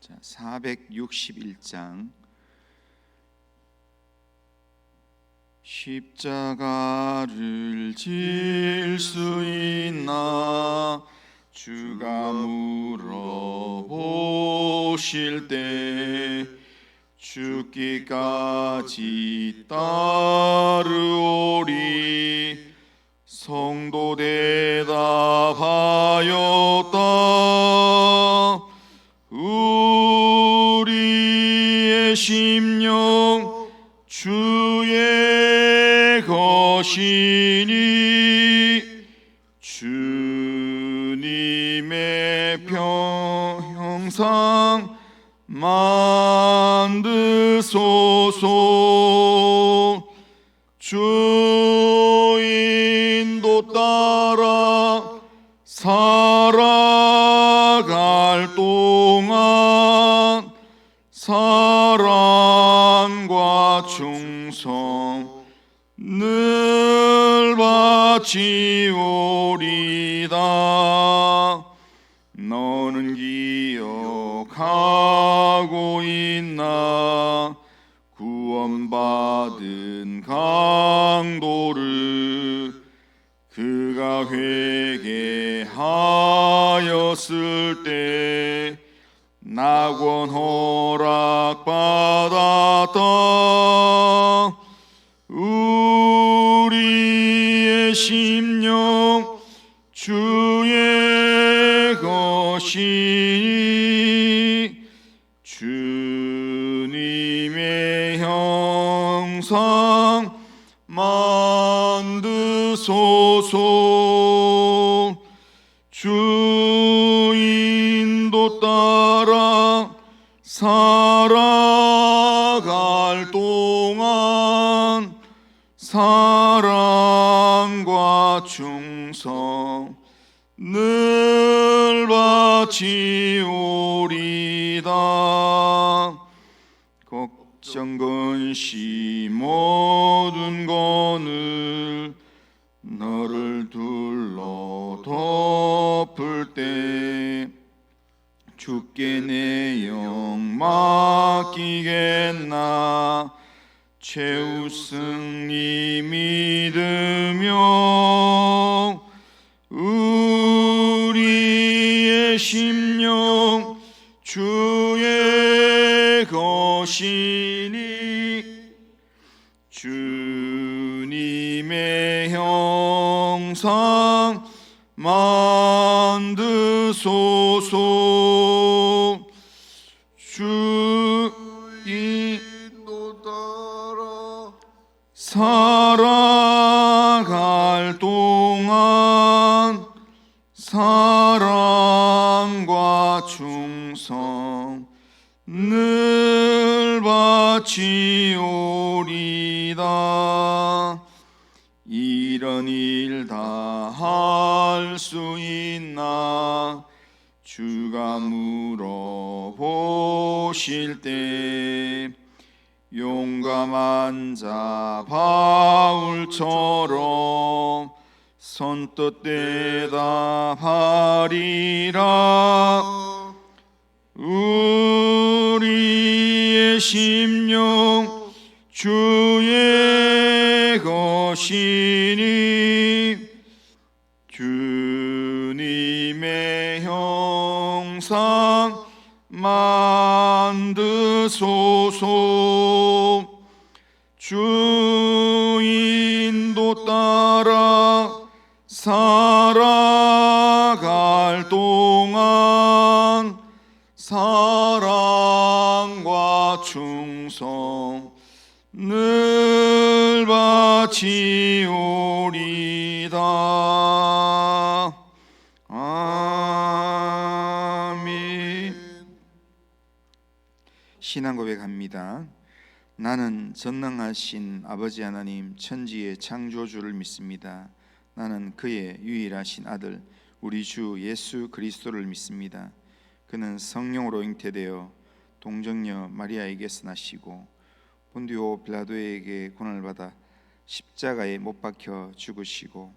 자, 461장. 십자가를 질 수 있나 주가 물어보실 때 죽기까지 따르오리. 성도 대답하였다. 우리의 심령 주의 것이니 주님의 형상 만드소서. 주 인도 따라 살아갈 동안 사랑과 충성 늘 바치오리다. 너는 기억하고 있나 구원받은 강도를 그가 회개하였을 때 낙원 허락받았다. 우리의 심령 주의 것이니 주님의 형상 만드소서. 주 인도 따라 살아갈 동안 사랑과 충성 늘 바치오리다. 걱정 근심 모든 것을 너를 둘러 덮을 때 주께 내 영 맡기겠나. 최우승이 믿으며 우리의 심령 주의 것이니 주님의 형상 만드소서. 주 인도 따라 살아갈 동안 사랑과 충성 늘 바치오리다. 이런 일 다 할 수 있나 주가 물어보실 때 용감한 자 바울처럼 선뜻 대답하리라. 우리의 심령 주의 것이니 주님의 형상 만드소서. 주 인도 따라 살아갈 동안 사랑과 충성 늘 바치오리다. 아멘. 신앙 고백합니다. 나는 전능하신 아버지 하나님 천지의 창조주를 믿습니다. 나는 그의 유일하신 아들 우리 주 예수 그리스도를 믿습니다. 그는 성령으로 잉태되어 동정녀 마리아에게서 나시고 본디오 빌라도에게 고난을 받아 십자가에 못 박혀 죽으시고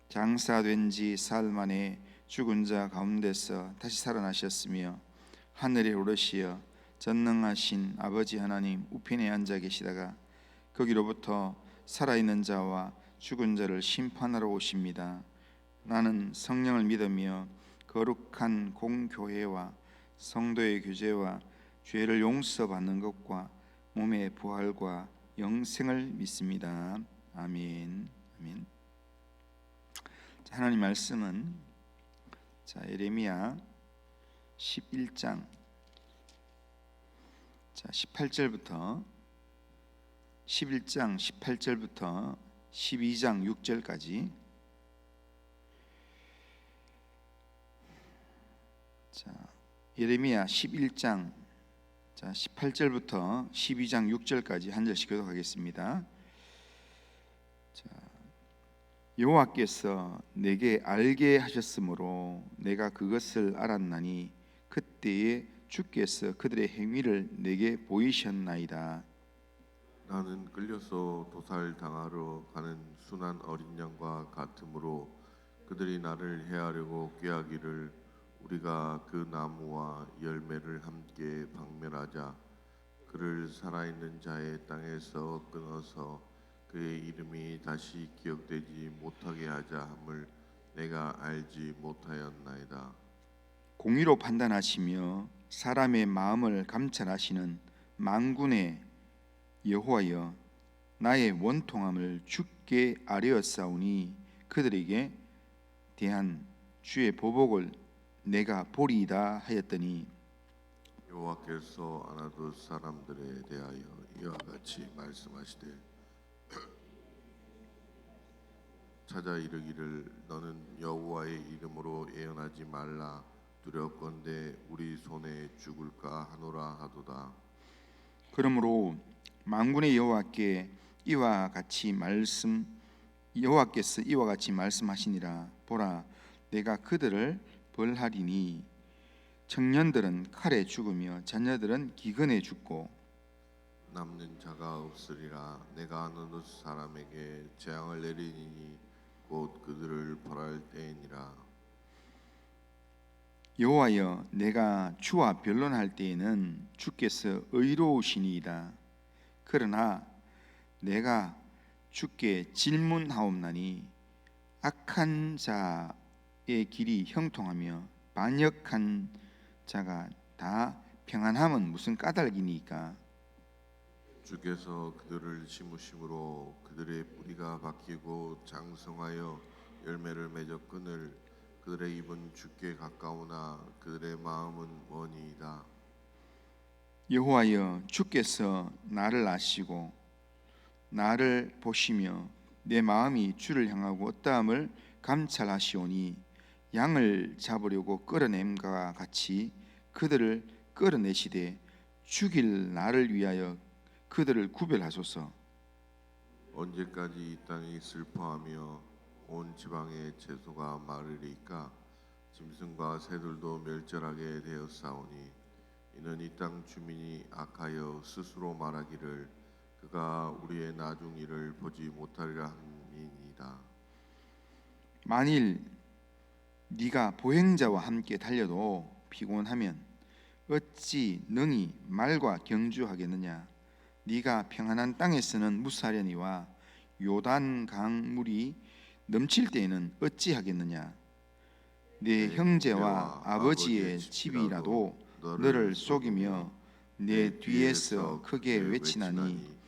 장사된 지 사흘 만에 죽은 자 가운데서 다시 살아나셨으며 하늘에 오르시어 전능하신 아버지 하나님 우편에 앉아 계시다가 거기로부터 살아있는 자와 죽은 자를 심판하러 오십니다. 나는 성령을 믿으며 거룩한 공교회와 성도의 교제와 죄를 용서받는 것과 몸의 부활과 영생을 믿습니다. 아멘. 아멘. 하나님 말씀은 예레미야 11장 18절부터 11장 18절부터 12장 6절까지 예레미야 11장 18절부터 12장 6절까지 한 절씩 교독하겠습니다. 여호와께서 내게 알게 하셨으므로 내가 그것을 알았나니 그때에 주께서 그들의 행위를 내게 보이셨나이다. 나는 끌려서 도살당하러 가는 순한 어린 양과 같으므로 그들이 나를 해하려고 꾀하기를 우리가 그 나무와 열매를 함께 박멸하자. 그를 살아있는 자의 땅에서 끊어서 그의 이름이 다시 기억되지 못하게 하자 함을 내가 알지 못하였나이다. 공의로 판단하시며 사람의 마음을 감찰하시는 만군의 여호와여, 나의 원통함을 주께 아뢰었사오니 그들에게 대한 주의 보복을 내가 보리이다 하였더니 여호와께서 아나돗 사람들에 대하여 이와 같이 말씀하시되 찾아 이르기를 너는 여호와의 이름으로 예언하지 말라. 두렵건대 우리 손에 죽을까 하노라 하도다. 그러므로 만군의 여호와께서 이와 같이 말씀하시니라. 보라, 내가 그들을 벌하리니 청년들은 칼에 죽으며 자녀들은 기근에 죽고 남는 자가 없으리라. 내가 아나돗 사람에게 재앙을 내리니 곧 그들을 벌할 때이니라. 여호와여, 내가 주와 변론할 때에는 주께서 의로우시니이다. 그러나 내가 주께 질문하옵나니 악한 자의 길이 형통하며 반역한 자가 다 평안함은 무슨 까닭이니까? 주께서 그들을 심으심으로 그들의 뿌리가 박히고 장성하여 열매를 맺어 끈을 그들의 입은 주께 가까우나 그들의 마음은 머니이다. 여호와여, 주께서 나를 아시고 나를 보시며 내 마음이 주를 향하고 어떠함을 감찰하시오니 양을 잡으려고 끌어냄과 같이 그들을 끌어내시되 죽일 나를 위하여 그들을 구별하소서. 언제까지 이 땅이 슬퍼하며 온 지방의 채소가 마르리까? 짐승과 새들도 멸절하게 되었사오니 이는 이 땅 주민이 악하여 스스로 말하기를 그가 우리의 나중 일을 보지 못하리라 함이니이다. 만일 네가 보행자와 함께 달려도 피곤하면 어찌 능히 말과 경주하겠느냐? 네가 평안한 땅에서는 무사하려니와 요단 강물이 넘칠 때에는 어찌하겠느냐? 내 형제와 아버지의 집이라도 너를 속이며 내 뒤에서 크게 외치나니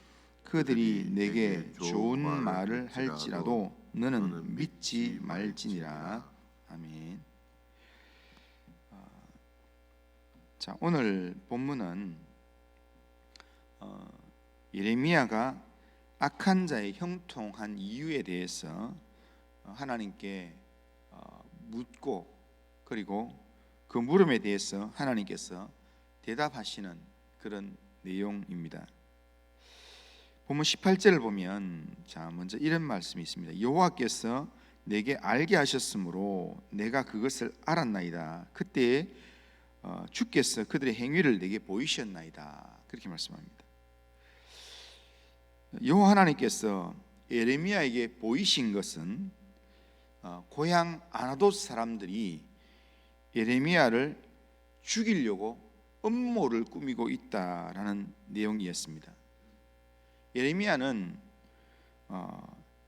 그들이 내게 좋은 말을 할지라도 너는 믿지 말지니라. 아멘. 오늘 본문은 예레미야가 악한 자의 형통한 이유에 대해서 하나님께 묻고 그리고 그 물음에 대해서 하나님께서 대답하시는 그런 내용입니다. 본문 18절을 보면 먼저 이런 말씀이 있습니다. 여호와께서 내게 알게 하셨으므로 내가 그것을 알았나이다. 그때에 주께서 그들의 행위를 내게 보이셨나이다. 그렇게 말씀합니다. 여호와 하나님께서 예레미야에게 보이신 것은 고향 아나돗 사람들이 예레미야를 죽이려고 음모를 꾸미고 있다라는 내용이었습니다. 예레미야는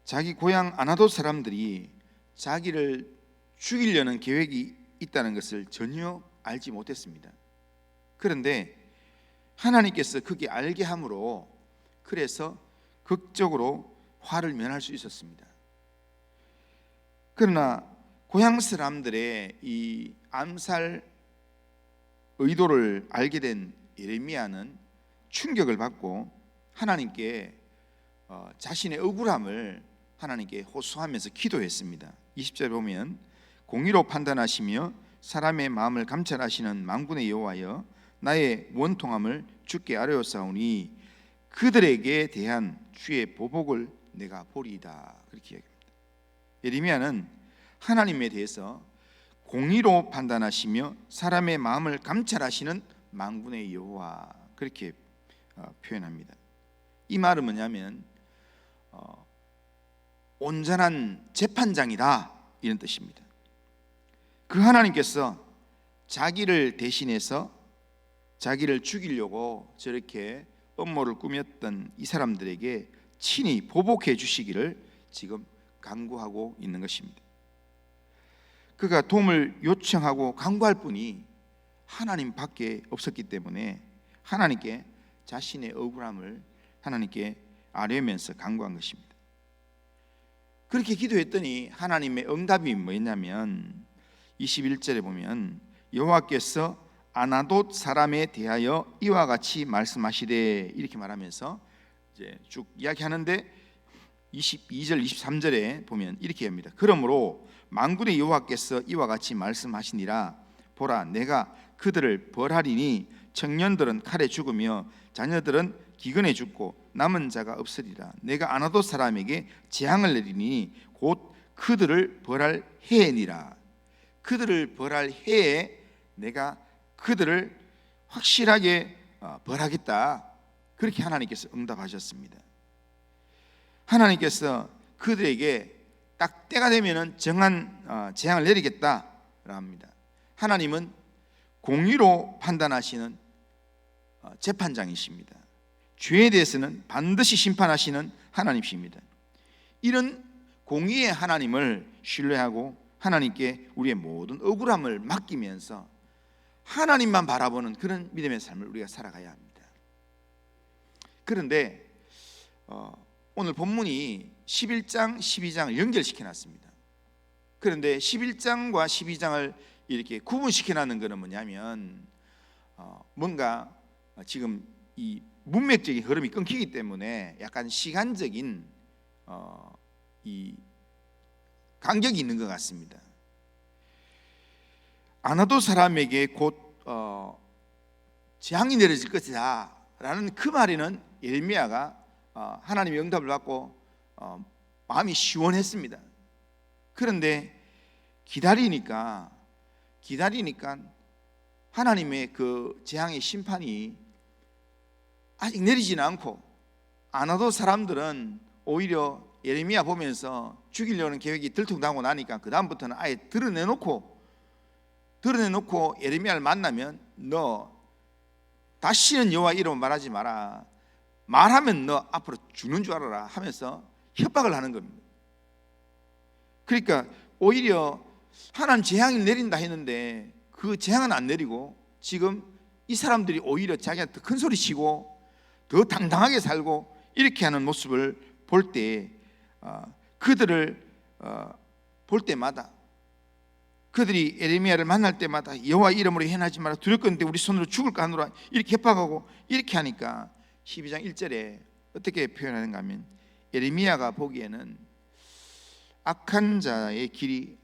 자기 고향 아나돗 사람들이 자기를 죽이려는 계획이 있다는 것을 전혀 알지 못했습니다. 그런데 하나님께서 그게 알게 함으로 그래서 극적으로 화를 면할 수 있었습니다. 그러나 고향 사람들의 이 암살 의도를 알게 된 예레미야는 충격을 받고 하나님께 자신의 억울함을 하나님께 호소하면서 기도했습니다. 20절에 보면 공의로 판단하시며 사람의 마음을 감찰하시는 만군의 여호와여, 나의 원통함을 주께 아뢰었사오니 그들에게 대한 주의 보복을 내가 보리이다. 그렇게 이야기합니다. 예레미야는 하나님에 대해서 공의로 판단하시며 사람의 마음을 감찰하시는 만군의 여호와, 그렇게 표현합니다. 이 말은 뭐냐면 온전한 재판장이다, 이런 뜻입니다. 그 하나님께서 자기를 대신해서 자기를 죽이려고 저렇게 음모를 꾸몄던 이 사람들에게 친히 보복해 주시기를 지금 간구하고 있는 것입니다. 그가 도움을 요청하고 간구할 분이 하나님밖에 없었기 때문에 하나님께 자신의 억울함을 하나님께 아뢰면서 간구한 것입니다. 그렇게 기도했더니 하나님의 응답이 뭐였냐면 21절에 보면 여호와께서 아나돗 사람에 대하여 이와 같이 말씀하시되, 이렇게 말하면서 이제 쭉 이야기하는데 22절 23절에 보면 이렇게 합니다. 그러므로 만군의 여호와께서 이와 같이 말씀하시니라. 보라, 내가 그들을 벌하리니 청년들은 칼에 죽으며 자녀들은 기근에 죽고 남은 자가 없으리라. 내가 아나돗 사람에게 재앙을 내리니 곧 그들을 벌할 해니라. 그들을 벌할 해에 내가 그들을 확실하게 벌하겠다. 그렇게 하나님께서 응답하셨습니다. 하나님께서 그들에게 딱 때가 되면은 정한 재앙을 내리겠다라고 합니다. 하나님은 공의로 판단하시는 재판장이십니다. 죄에 대해서는 반드시 심판하시는 하나님이십니다. 이런 공의의 하나님을 신뢰하고 하나님께 우리의 모든 억울함을 맡기면서 하나님만 바라보는 그런 믿음의 삶을 우리가 살아가야 합니다. 그런데 오늘 본문이 11장, 12장을 연결시켜 놨습니다. 그런데 11장과 12장을 이렇게 구분시켜 놨는 것은 뭐냐면 뭔가 지금 이 문맥적인 흐름이 끊기기 때문에 약간 시간적인 이 간격이 있는 것 같습니다. 아나돗 사람에게 곧 재앙이 내려질 것이다 라는 그 말에는 예레미야가 하나님의 응답을 받고 마음이 시원했습니다. 그런데 기다리니까 하나님의 그 재앙의 심판이 아직 내리지는 않고 아나돗 사람들은 오히려 예레미야 보면서 죽이려는 계획이 들통나고 나니까 그 다음부터는 아예 드러내놓고 예레미야를 만나면 너 다시는 여호와 이름을 말하지 마라, 말하면 너 앞으로 죽는 줄 알아라 하면서 협박을 하는 겁니다. 그러니까 오히려 하나님 재앙이 내린다 했는데 그 재앙은 안 내리고 지금 이 사람들이 오히려 자기한테 큰 소리 치고 더 당당하게 살고 이렇게 하는 모습을 볼 때 그들을 볼 때마다, 그들이 예레미야를 만날 때마다 여호와 이름으로 행하지 마라, 두렵건대 우리 손으로 죽을까 하노라, 이렇게 협박하고 이렇게 하니까 12장 1절에 어떻게 표현하는가 하면 예레미야가 보기에는 악한 자의 길이,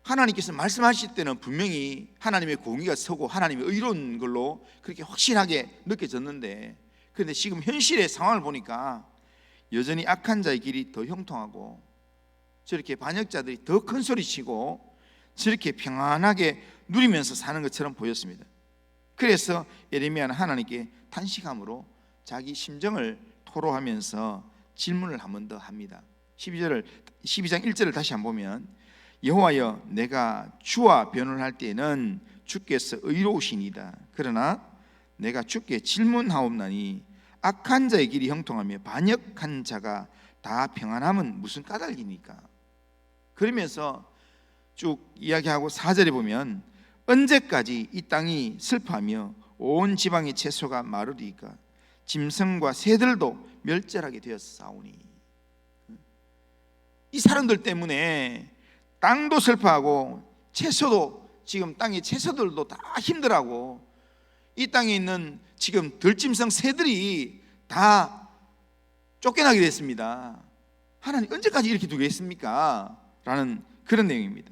하나님께서 말씀하실 때는 분명히 하나님의 공의가 서고 하나님의 의로운 걸로 그렇게 확실하게 느껴졌는데, 그런데 지금 현실의 상황을 보니까 여전히 악한 자의 길이 더 형통하고 저렇게 반역자들이 더 큰 소리 치고 저렇게 평안하게 누리면서 사는 것처럼 보였습니다. 그래서 예레미야는 하나님께 탄식함으로 자기 심정을 토로하면서 질문을 한 번 더 합니다. 12장 1절을 다시 한번 보면 여호와여, 내가 주와 변론할 때에는 주께서 의로우시니이다. 그러나 내가 주께 질문하옵나니 악한 자의 길이 형통하며 반역한 자가 다 평안함은 무슨 까닭이니까. 그러면서 쭉 이야기하고 4절에 보면 언제까지 이 땅이 슬퍼하며 온 지방의 채소가 마르리까. 짐승과 새들도 멸절하게 되었사오니. 이 사람들 때문에 땅도 슬퍼하고 채소도, 지금 땅의 채소들도 다 힘들어하고, 이 땅에 있는 지금 들짐승 새들이 다 쫓겨나게 됐습니다. 하나님 언제까지 이렇게 두겠습니까? 라는 그런 내용입니다.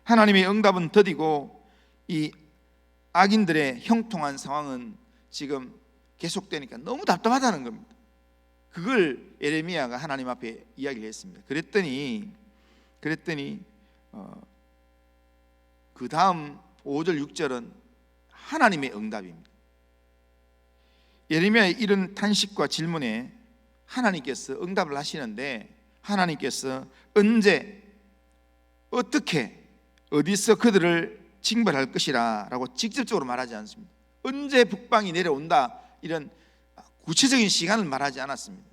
하나님의 응답은 더디고 이 악인들의 형통한 상황은 지금 계속되니까 너무 답답하다는 겁니다. 그걸 예레미야가 하나님 앞에 이야기를 했습니다. 그랬더니 그 다음 5절 6절은 하나님의 응답입니다. 예레미야의 이런 탄식과 질문에 하나님께서 응답을 하시는데, 하나님께서 언제, 어떻게, 어디서 그들을 징벌할 것이라 라고 직접적으로 말하지 않습니다. 언제 북방이 내려온다, 이런 구체적인 시간을 말하지 않았습니다.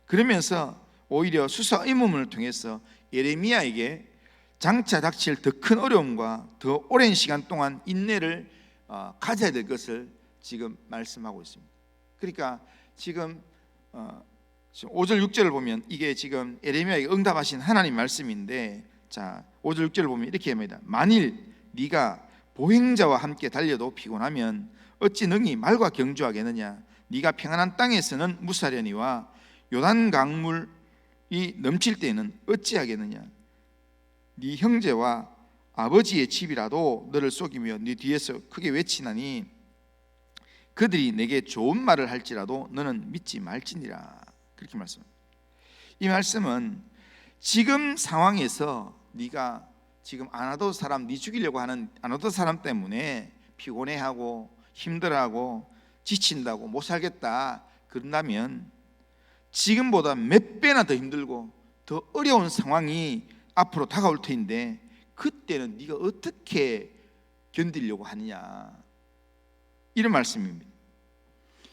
그러면서 오히려 수사 의문문을 통해서 예레미야에게 장차 닥칠 더 큰 어려움과 더 오랜 시간 동안 인내를 가져야 될 것을 지금 말씀하고 있습니다. 그러니까 지금 5절 6절을 보면 이게 지금 예레미야에게 응답하신 하나님 말씀인데, 자 5절 6절을 보면 이렇게 합니다. 만일 네가 보행자와 함께 달려도 피곤하면 어찌 능히 말과 경주하겠느냐. 네가 평안한 땅에서는 무사려니와 요단 강물이 넘칠 때에는 어찌하겠느냐. 네 형제와 아버지의 집이라도 너를 속이며 네 뒤에서 크게 외치나니 그들이 내게 좋은 말을 할지라도 너는 믿지 말지니라. 그렇게 말씀합니다. 이 말씀은 지금 상황에서 네가 지금 아나도 사람, 네 죽이려고 하는 아나도 사람 때문에 피곤해하고 힘들어하고 지친다고 못 살겠다 그런다면 지금보다 몇 배나 더 힘들고 더 어려운 상황이 앞으로 다가올 터인데 그때는 네가 어떻게 견디려고 하느냐, 이런 말씀입니다.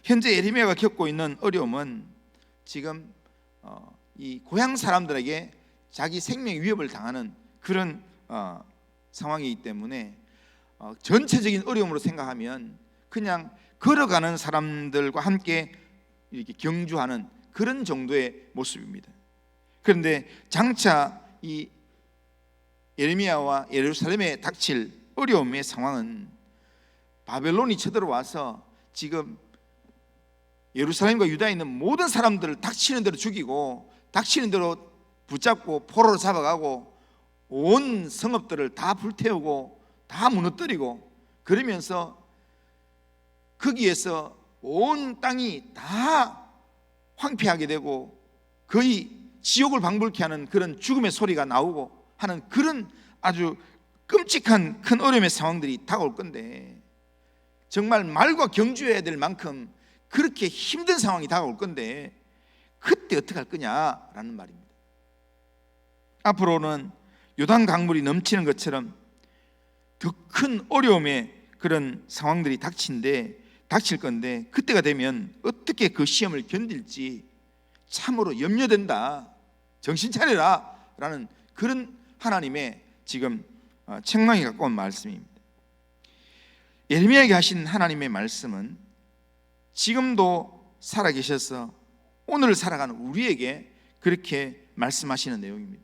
현재 예레미야가 겪고 있는 어려움은 지금 이 고향 사람들에게 자기 생명 위협을 당하는 그런 상황이기 때문에 전체적인 어려움으로 생각하면 그냥 걸어가는 사람들과 함께 이렇게 경주하는 그런 정도의 모습입니다. 그런데 장차 이 예레미야와 예루살렘에 닥칠 어려움의 상황은 바벨론이 쳐들어와서 지금 예루살렘과 유다에 있는 모든 사람들을 닥치는 대로 죽이고 닥치는 대로 붙잡고 포로로 잡아가고 온 성읍들을 다 불태우고 다 무너뜨리고, 그러면서 거기에서 온 땅이 다 황폐하게 되고 거의 지옥을 방불케 하는 그런 죽음의 소리가 나오고 하는 그런 아주 끔찍한 큰 어려움의 상황들이 다가올 건데, 정말 말과 경주해야 될 만큼 그렇게 힘든 상황이 다가올 건데 그때 어떻게 할 거냐라는 말입니다. 앞으로는 요단 강물이 넘치는 것처럼 더 큰 어려움의 그런 상황들이 닥칠 건데 그때가 되면 어떻게 그 시험을 견딜지 참으로 염려된다, 정신 차려라 라는 그런 하나님의 지금 책망이 갖고 온 말씀입니다. 예레미야에게 하신 하나님의 말씀은 지금도 살아계셔서 오늘을 살아가는 우리에게 그렇게 말씀하시는 내용입니다.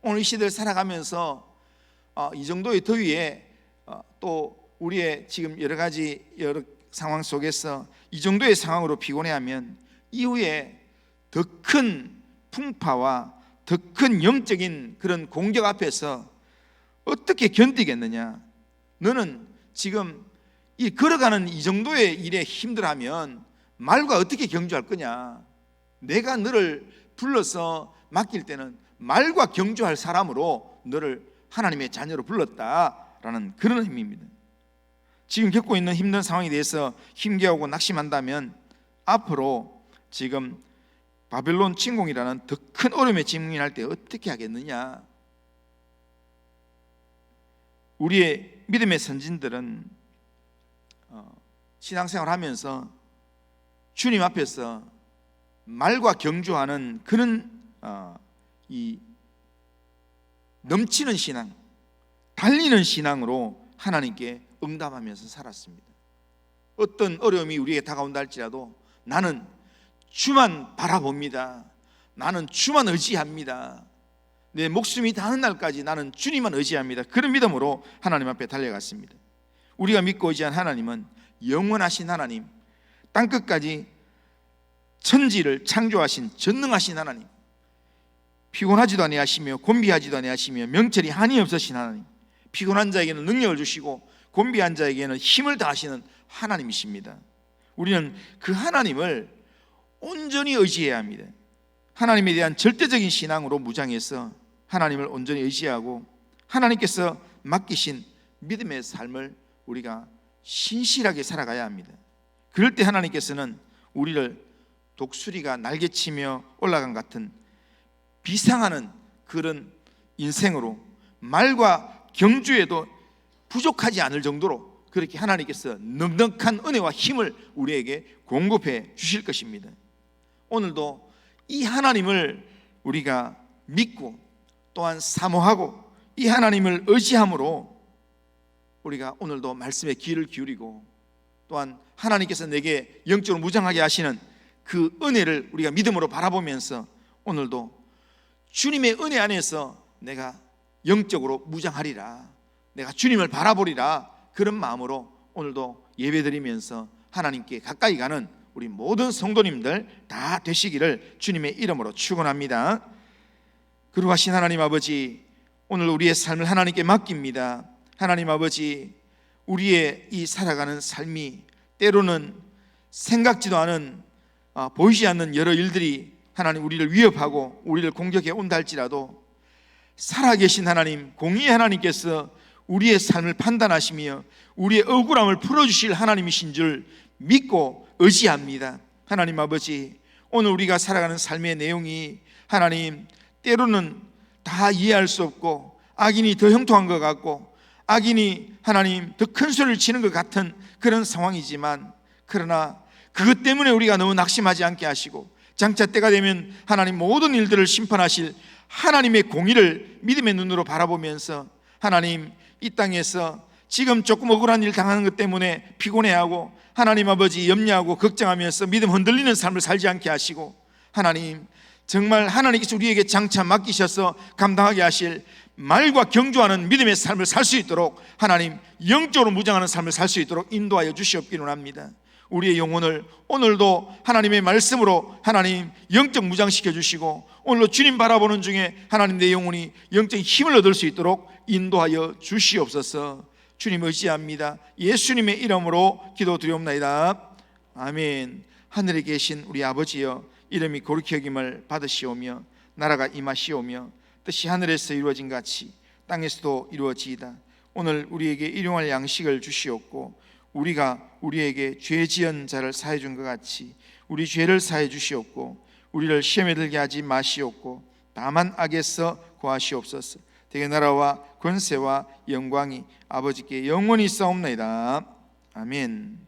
오늘 이 시대를 살아가면서 이 정도의 더위에 또 우리의 지금 여러 상황 속에서 이 정도의 상황으로 피곤해하면 이후에 더 큰 풍파와 더 큰 영적인 그런 공격 앞에서 어떻게 견디겠느냐. 너는 지금 이 걸어가는 이 정도의 일에 힘들어하면 말과 어떻게 경주할 거냐. 내가 너를 불러서 맡길 때는 말과 경주할 사람으로 너를 하나님의 자녀로 불렀다라는 그런 의미입니다. 지금 겪고 있는 힘든 상황에 대해서 힘겨워하고 낙심한다면 앞으로 지금 바벨론 침공이라는 더 큰 어려움에 직면할 때 어떻게 하겠느냐. 우리의 믿음의 선진들은 신앙생활 하면서 주님 앞에서 말과 경주하는 그런 이 넘치는 신앙, 달리는 신앙으로 하나님께 응답하면서 살았습니다. 어떤 어려움이 우리에게 다가온다 할지라도 나는 주만 바라봅니다. 나는 주만 의지합니다. 내 목숨이 다하는 날까지 나는 주님만 의지합니다. 그런 믿음으로 하나님 앞에 달려갔습니다. 우리가 믿고 의지한 하나님은 영원하신 하나님, 땅끝까지 천지를 창조하신 전능하신 하나님, 피곤하지도 아니하시며 곤비하지도 아니하시며 명철이 한이 없으신 하나님, 피곤한 자에게는 능력을 주시고 곤비한 자에게는 힘을 다하시는 하나님이십니다. 우리는 그 하나님을 온전히 의지해야 합니다. 하나님에 대한 절대적인 신앙으로 무장해서 하나님을 온전히 의지하고 하나님께서 맡기신 믿음의 삶을 우리가 신실하게 살아가야 합니다. 그럴 때 하나님께서는 우리를 독수리가 날개치며 올라간 같은 비상하는 그런 인생으로 말과 경주에도 부족하지 않을 정도로 그렇게 하나님께서 넉넉한 은혜와 힘을 우리에게 공급해 주실 것입니다. 오늘도 이 하나님을 우리가 믿고 또한 사모하고 이 하나님을 의지함으로 우리가 오늘도 말씀에 귀를 기울이고 또한 하나님께서 내게 영적으로 무장하게 하시는 그 은혜를 우리가 믿음으로 바라보면서 오늘도 주님의 은혜 안에서 내가 영적으로 무장하리라, 내가 주님을 바라보리라, 그런 마음으로 오늘도 예배드리면서 하나님께 가까이 가는 우리 모든 성도님들 다 되시기를 주님의 이름으로 축원합니다. 거룩하신 하나님 아버지, 오늘 우리의 삶을 하나님께 맡깁니다. 하나님 아버지, 우리의 이 살아가는 삶이 때로는 생각지도 않은 보이지 않는 여러 일들이 하나님 우리를 위협하고 우리를 공격해 온다 할지라도 살아계신 하나님, 공의의 하나님께서 우리의 삶을 판단하시며 우리의 억울함을 풀어주실 하나님이신 줄 믿고 의지합니다. 하나님 아버지, 오늘 우리가 살아가는 삶의 내용이 하나님 때로는 다 이해할 수 없고 악인이 더 형통한 것 같고 악인이 하나님 더 큰 소리를 치는 것 같은 그런 상황이지만, 그러나 그것 때문에 우리가 너무 낙심하지 않게 하시고 장차 때가 되면 하나님 모든 일들을 심판하실 하나님의 공의를 믿음의 눈으로 바라보면서 하나님 이 땅에서 지금 조금 억울한 일 당하는 것 때문에 피곤해하고 하나님 아버지 염려하고 걱정하면서 믿음 흔들리는 삶을 살지 않게 하시고, 하나님 정말 하나님께서 우리에게 장차 맡기셔서 감당하게 하실 말과 경주하는 믿음의 삶을 살 수 있도록 하나님 영적으로 무장하는 삶을 살 수 있도록 인도하여 주시옵기를 합니다. 우리의 영혼을 오늘도 하나님의 말씀으로 하나님 영적 무장시켜 주시고 오늘도 주님 바라보는 중에 하나님 내 영혼이 영적 힘을 얻을 수 있도록 인도하여 주시옵소서. 주님 의지합니다. 예수님의 이름으로 기도드리옵나이다. 아멘. 하늘에 계신 우리 아버지여, 이름이 거룩히 여김을 받으시오며 나라가 임하시오며 뜻이 하늘에서 이루어진 같이 땅에서도 이루어지이다. 오늘 우리에게 일용할 양식을 주시옵고 우리가 우리에게 죄 지은 자를 사해 준 것 같이 우리 죄를 사해 주시옵고 우리를 시험에 들게 하지 마시옵고 다만 악에서 구하시옵소서. 대개 나라와 권세와 영광이 아버지께 영원히 있사옵나이다. 아멘.